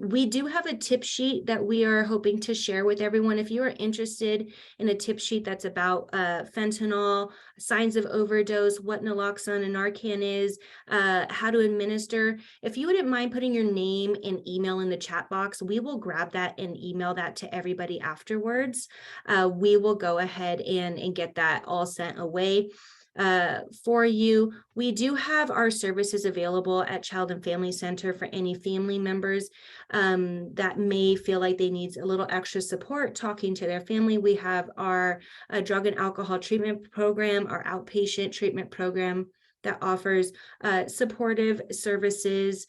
We do have a tip sheet that we are hoping to share with everyone. If you are interested in a tip sheet that's about fentanyl, signs of overdose, what naloxone and Narcan is, how to administer, if you wouldn't mind putting your name and email in the chat box, we will grab that and email that to everybody afterwards. We will go ahead and get that all sent away for you. We do have our services available at Child and Family Center for any family members that may feel like they need a little extra support talking to their family. We have our drug and alcohol treatment program, our outpatient treatment program that offers supportive services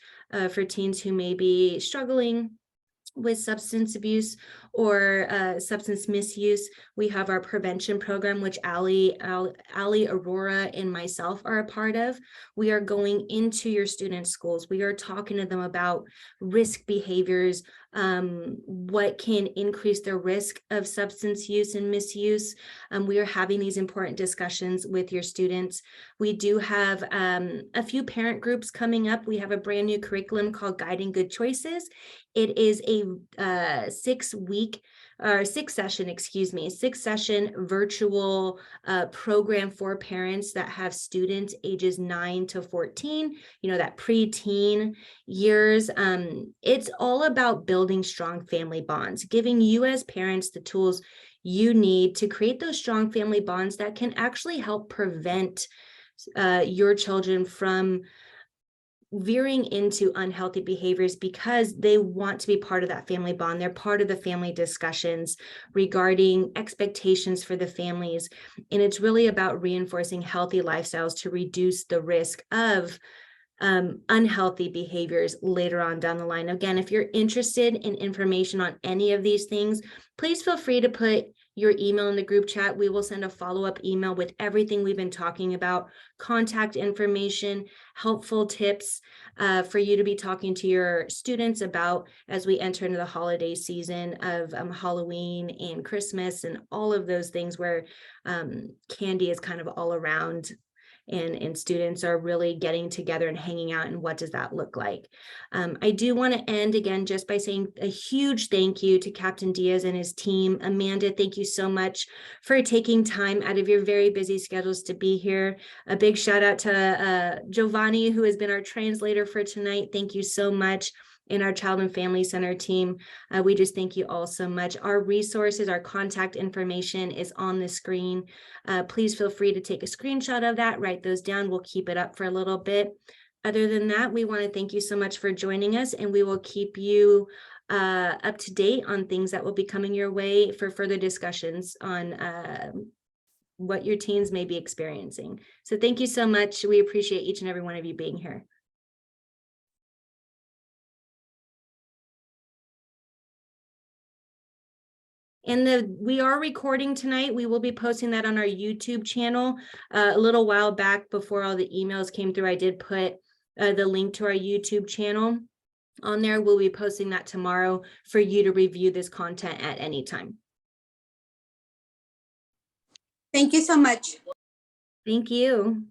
for teens who may be struggling with substance abuse or substance misuse. We have our prevention program, which Ali, Aurora, and myself are a part of. We are going into your student schools. We are talking to them about risk behaviors, what can increase their risk of substance use and misuse. We are having these important discussions with your students. We do have a few parent groups coming up. We have a brand new curriculum called Guiding Good Choices. It is a 6-session virtual program for parents that have students ages 9 to 14, you know, that preteen years. It's all about building strong family bonds, giving you as parents the tools you need to create those strong family bonds that can actually help prevent your children from veering into unhealthy behaviors, because they want to be part of that family bond. They're part of the family discussions regarding expectations for the families. And it's really about reinforcing healthy lifestyles to reduce the risk of unhealthy behaviors later on down the line. Again, if you're interested in information on any of these things, please feel free to put your email in the group chat. We will send a follow-up email with everything we've been talking about, contact information, helpful tips for you to be talking to your students about as we enter into the holiday season of Halloween and Christmas and all of those things where candy is kind of all around. And students are really getting together and hanging out, and what does that look like? I do want to end again just by saying a huge thank you to Captain Diez and his team. Amanda, thank you so much for taking time out of your very busy schedules to be here. A big shout out to Giovanni, who has been our translator for tonight. Thank you so much. In our Child and Family Center team, we just thank you all so much. Our resources, our contact information is on the screen. Please feel free to take a screenshot of that, write those down. We'll keep it up for a little bit. Other than that, we want to thank you so much for joining us, and we will keep you up to date on things that will be coming your way for further discussions on what your teens may be experiencing. So thank you so much. We appreciate each and every one of you being here. And we are recording tonight. We will be posting that on our YouTube channel. A little while back before all the emails came through, I did put the link to our YouTube channel on there. We'll be posting that tomorrow for you to review this content at any time.
Thank you so much.
Thank you.